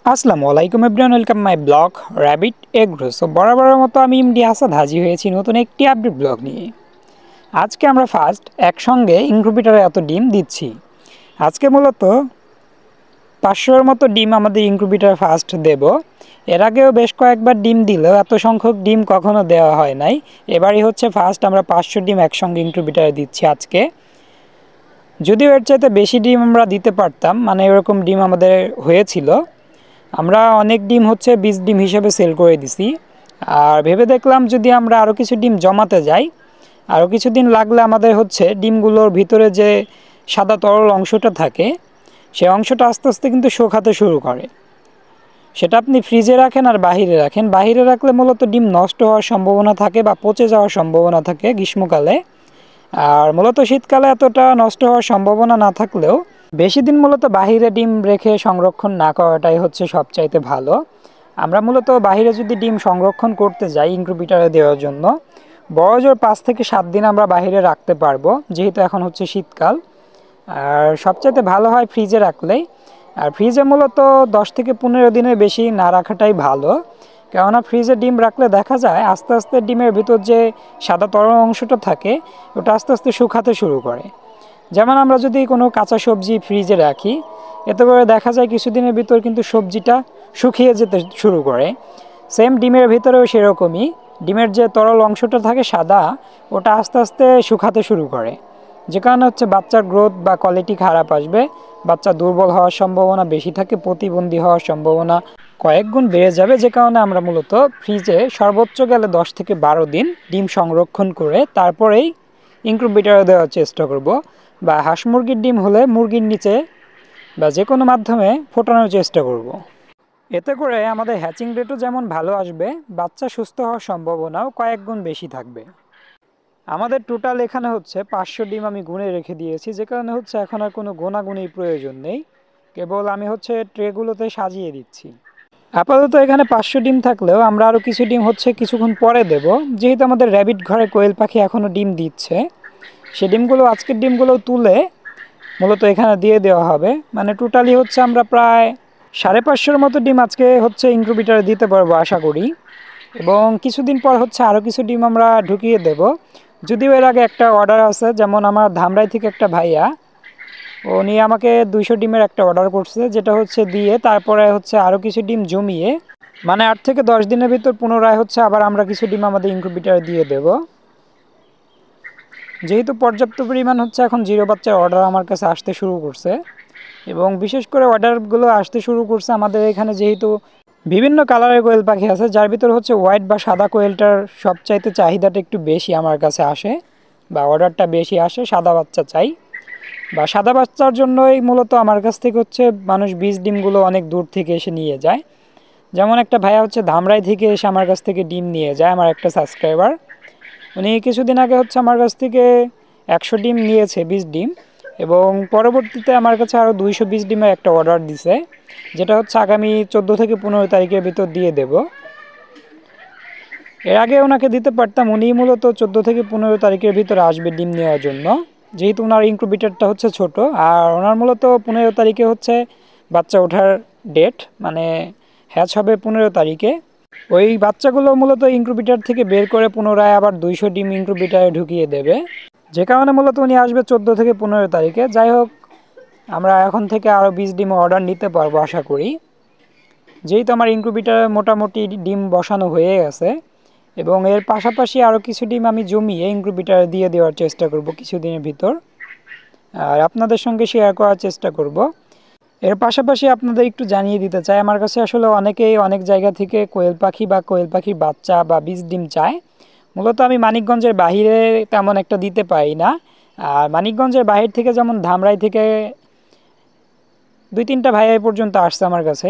আসসালামু আলাইকুম everyone, welcome my blog rabbit agro. So বরাবরের মতো আমি ইমডি আসাদ হাজির হয়েছি নতুন একটি আপডেট ব্লগ নিয়ে। আজকে আমরা ফার্স্ট একসঙ্গে ইনকিউবেটরে এত ডিম দিচ্ছি। আজকে মূলত 500-এর মতো ডিম আমাদের ইনকিউবেটরে ফার্স্ট দেব। এর আগেও বেশ কয়েকবার ডিম দিলেও এত সংখ্যক ডিম কখনো দেওয়া হয় নাই। এবারই হচ্ছে ফার্স্ট আমরা 500 ডিম একসঙ্গে ইনকিউবেটরে দিচ্ছি আজকে। যদিও এর চাইতে বেশি ডিম আমরা দিতে পারতাম, মানে এরকম ডিম আমাদের হয়েছিল। আমরা অনেক ডিম হচ্ছে বীজ ডিম হিসেবে সেল করে দিছি। আর ভেবে দেখলাম যদি আমরা আরও কিছু ডিম জমাতে যাই, আরও কিছুদিন লাগলে আমাদের হচ্ছে ডিমগুলোর ভিতরে যে সাদা তরল অংশটা থাকে সেই অংশটা আস্তে আস্তে কিন্তু শুকাতে শুরু করে। সেটা আপনি ফ্রিজে রাখেন আর বাহিরে রাখেন, বাহিরে রাখলে মূলত ডিম নষ্ট হওয়ার সম্ভাবনা থাকে বা পচে যাওয়ার সম্ভাবনা থাকে গ্রীষ্মকালে। আর মূলত শীতকালে এতটা নষ্ট হওয়ার সম্ভাবনা না থাকলেও বেশি দিন মূলত বাহিরে ডিম রেখে সংরক্ষণ না করাটাই হচ্ছে সবচাইতে ভালো। আমরা মূলত বাহিরে যদি ডিম সংরক্ষণ করতে যাই ইনকিউবেটরে দেওয়ার জন্য, বড় জোর 5 থেকে 7 দিন আমরা বাহিরে রাখতে পারবো, যেহেতু এখন হচ্ছে শীতকাল। আর সবচাইতে ভালো হয় ফ্রিজে রাখলেই। আর ফ্রিজে মূলত 10 থেকে 15 দিনের বেশি না রাখাটাই ভালো, কেননা ফ্রিজে ডিম রাখলে দেখা যায় আস্তে আস্তে ডিমের ভিতর যে সাদা তরল অংশটা থাকে ওটা আস্তে আস্তে শুকাতে শুরু করে। যেমন আমরা যদি কোনো কাঁচা সবজি ফ্রিজে রাখি, এতে করে দেখা যায় কিছুদিনের ভিতর কিন্তু সবজিটা শুকিয়ে যেতে শুরু করে। সেম ডিমের ভিতরেও সেরকমই, ডিমের যে তরল অংশটা থাকে সাদা, ওটা আস্তে আস্তে শুকাতে শুরু করে, যে কারণে হচ্ছে বাচ্চার গ্রোথ বা কোয়ালিটি খারাপ আসবে, বাচ্চা দুর্বল হওয়ার সম্ভাবনা বেশি থাকে, প্রতিবন্ধী হওয়ার সম্ভাবনা কয়েক গুণ বেড়ে যাবে। যে কারণে আমরা মূলত ফ্রিজে সর্বোচ্চ গেলে 10 থেকে 12 দিন ডিম সংরক্ষণ করে তারপরেই ইনকিউবেটরে দেওয়ার চেষ্টা করব। বা হাঁস মুরগির ডিম হলে মুরগির নিচে বা যে কোনো মাধ্যমে ফোটানোর চেষ্টা করব। এতে করে আমাদের হ্যাচিং রেটও যেমন ভালো আসবে, বাচ্চা সুস্থ হওয়ার সম্ভাবনাও কয়েক গুণ বেশি থাকবে। আমাদের টোটাল এখানে হচ্ছে 500 ডিম আমি গুনে রেখে দিয়েছি, যে কারণে হচ্ছে এখন আর কোনো গোনাগুনির প্রয়োজন নেই, কেবল আমি হচ্ছে ট্রেগুলোতে সাজিয়ে দিচ্ছি। আপাতত এখানে 500 ডিম থাকলেও আমরা আরও কিছু ডিম হচ্ছে কিছুক্ষণ পরে দেব, যেহেতু আমাদের র্যাবিট ঘরে কোয়েল পাখি এখনও ডিম দিচ্ছে। সে ডিমগুলো আজকের ডিমগুলো তুলে মূলত এখানে দিয়ে দেওয়া হবে। মানে টোটালি হচ্ছে আমরা প্রায় 550-এর মতো ডিম আজকে হচ্ছে ইনকিউবেটরে দিতে পারবো আশা করি। এবং কিছুদিন পর হচ্ছে আরও কিছু ডিম আমরা ঢুকিয়ে দেব। যদিও এর আগে একটা অর্ডার আছে, যেমন আমার ধামরাই থেকে একটা ভাইয়া, উনি আমাকে 200 ডিমের একটা অর্ডার করছে, যেটা হচ্ছে দিয়ে তারপরে হচ্ছে আরও কিছু ডিম জমিয়ে, মানে 8 থেকে 10 দিনের ভিতর পুনরায় হচ্ছে আবার আমরা কিছু ডিম আমাদের ইনকিউবেটরে দিয়ে দেব। যেহেতু পর্যাপ্ত পরিমাণ হচ্ছে এখন জিরো বাচ্চার অর্ডার আমার কাছে আসতে শুরু করছে, এবং বিশেষ করে অর্ডারগুলো আসতে শুরু করছে আমাদের এখানে যেহেতু বিভিন্ন কালারের কোয়েল পাখি আছে, যার ভিতর হচ্ছে হোয়াইট বা সাদা কোয়েলটার সবচাইতে চাহিদাটা একটু বেশি আমার কাছে আসে, বা অর্ডারটা বেশি আসে। সাদা বাচ্চা চাই, বা সাদা বাচ্চার জন্যই মূলত আমার কাছ থেকে হচ্ছে মানুষ বীজ ডিমগুলো অনেক দূর থেকে এসে নিয়ে যায়। যেমন একটা ভাইয়া হচ্ছে ধামরাই থেকে এসে আমার কাছ থেকে ডিম নিয়ে যায়, আমার একটা সাবস্ক্রাইবার। উনি কিছুদিন আগে হচ্ছে আমার কাছ থেকে 100 ডিম নিয়েছে, বীজ ডিম, এবং পরবর্তীতে আমার কাছে আরও 220 ডিমের একটা অর্ডার দিছে, যেটা হচ্ছে আগামী 14 থেকে 15 তারিখের ভিতর দিয়ে দেব। এর আগে ওনাকে দিতে পারতাম, উনি মূলত 14 থেকে 15 তারিখের ভিতরে আসবে ডিম নেওয়ার জন্য, যেহেতু ওনার ইনকিউবেটরটা হচ্ছে ছোট। আর ওনার মূলত 15 তারিখে হচ্ছে বাচ্চা ওঠার ডেট, মানে হ্যাচ হবে 15 তারিখে। ওই বাচ্চাগুলো মূলত ইনকিউবেটর থেকে বের করে পুনরায় আবার 200 ডিম ইনকিউবেটরে ঢুকিয়ে দেবে, যে কারণে মূলত উনি আসবে 14 থেকে 15 তারিখে। যাই হোক, আমরা এখন থেকে আরও 20 ডিম অর্ডার নিতে পারবো আশা করি, যেহেতু আমার ইনকিউবেটরে মোটামুটি ডিম বসানো হয়ে গেছে। এবং এর পাশাপাশি আরও কিছু ডিম আমি জমিয়ে ইনকিউবেটরে দিয়ে দেওয়ার চেষ্টা করব কিছুদিনের ভিতর, আর আপনাদের সঙ্গে শেয়ার করার চেষ্টা করব। এর পাশাপাশি আপনাদের একটু জানিয়ে দিতে চাই, আমার কাছে আসলে অনেকেই অনেক জায়গা থেকে কোয়েল পাখি বা কোয়েল পাখির বাচ্চা বা বীজ ডিম চায়। মূলত আমি মানিকগঞ্জের বাহিরে তেমন একটা দিতে পারি না। আর মানিকগঞ্জের বাহির থেকে যেমন ধামরাই থেকে 2-3টা ভাই পর্যন্ত আসছে আমার কাছে।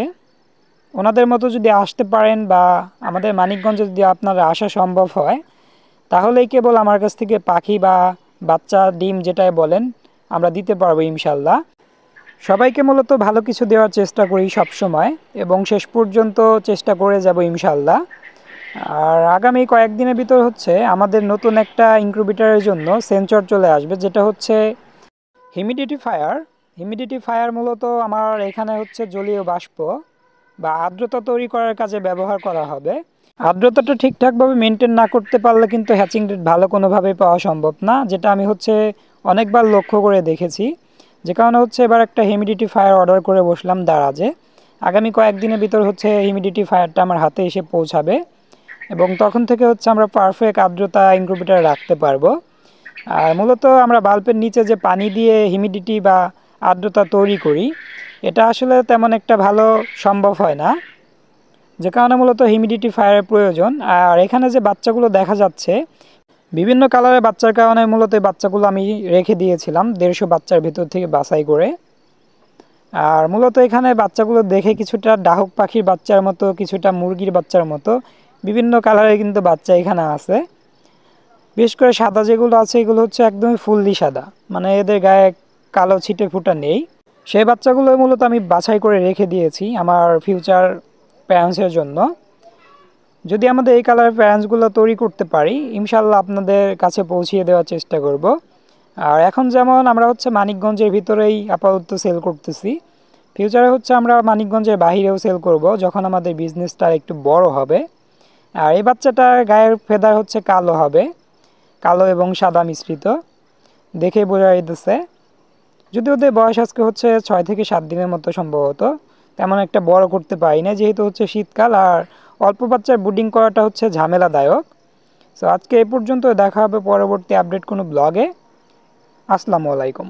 ওনাদের মতো যদি আসতে পারেন বা আমাদের মানিকগঞ্জে যদি আপনারা আসা সম্ভব হয়, তাহলেই কেবল আমার কাছ থেকে পাখি বা বাচ্চা ডিম যেটাই বলেন আমরা দিতে পারবো ইনশাল্লাহ। সবাইকে মূলত ভালো কিছু দেওয়ার চেষ্টা করি সব সময়, এবং শেষ পর্যন্ত চেষ্টা করে যাব ইনশাল্লাহ। আর আগামী কয়েকদিনের ভিতর হচ্ছে আমাদের নতুন একটা ইনকিউবেটরের জন্য সেন্সর চলে আসবে, যেটা হচ্ছে হিউমিডিটি ফায়ার। হিউমিডিটি ফায়ার মূলত আমার এখানে হচ্ছে জলীয় বাষ্প, বা আর্দ্রতা তৈরি করার কাজে ব্যবহার করা হবে। আর্দ্রতাটা ঠিকঠাকভাবে মেনটেন না করতে পারলে কিন্তু হ্যাচিং রেট ভালো কোনোভাবেই পাওয়া সম্ভব না, যেটা আমি অনেকবার লক্ষ্য করে দেখেছি। যে কারণে এবার একটা হিউমিডিটি ফায়ার অর্ডার করে বসলাম দারাজে। আগামী কয়েকদিনের ভিতর হিউমিডিটি ফায়ারটা আমার হাতে এসে পৌঁছাবে এবং তখন থেকে আমরা পারফেক্ট আর্দ্রতা ইনকিউবেটরে রাখতে পারবো। আর মূলত আমরা বাল্বের নিচে যে পানি দিয়ে হিউমিডিটি বা আর্দ্রতা তৈরি করি, এটা আসলে তেমন একটা ভালো সম্ভব হয় না, যে কারণে মূলত হিউমিডিটি ফায়ারের প্রয়োজন। আর এখানে যে বাচ্চাগুলো দেখা যাচ্ছে বিভিন্ন কালারের বাচ্চার কারণে মূলত এই বাচ্চাগুলো আমি রেখে দিয়েছিলাম 150 বাচ্চার ভিতর থেকে বাছাই করে। আর মূলত এখানে বাচ্চাগুলো দেখে কিছুটা ডাহুক পাখির বাচ্চার মতো, কিছুটা মুরগির বাচ্চার মতো বিভিন্ন কালারের কিন্তু বাচ্চা এখানে আছে। বিশেষ করে সাদা যেগুলো আছে এগুলো একদমই ফুললি সাদা, মানে এদের গায়ে কালো ছিটে ফোঁটা নেই। সেই বাচ্চাগুলো মূলত আমি বাছাই করে রেখে দিয়েছি আমার ফিউচার প্যারেন্টসের জন্য। যদি আমাদের এই কালারের প্যারেন্টসগুলো তৈরি করতে পারি, ইনশাল্লাহ আপনাদের কাছে পৌঁছিয়ে দেওয়ার চেষ্টা করব। আর এখন যেমন আমরা মানিকগঞ্জের ভিতরেই আপাতত সেল করতেছি, ফিউচারে আমরা মানিকগঞ্জের বাহিরেও সেল করব যখন আমাদের বিজনেসটা একটু বড় হবে। আর এই বাচ্চাটার গায়ের ফেদার কালো হবে, কালো এবং সাদা মিশ্রিত, দেখে বোঝা যাইতেছে। যদি ওদের বয়স আজকে 6 থেকে 7 দিনের মতো, সম্ভবত তেমন একটা বড় করতে পারি না যেহেতু শীতকাল আর অল্প বাচ্চার ব্রুডিং করাটা ঝামেলাদায়ক। সো আজকে এই পর্যন্ত, দেখা হবে পরবর্তী আপডেট কোনো ব্লগে। আসসালামু আলাইকুম।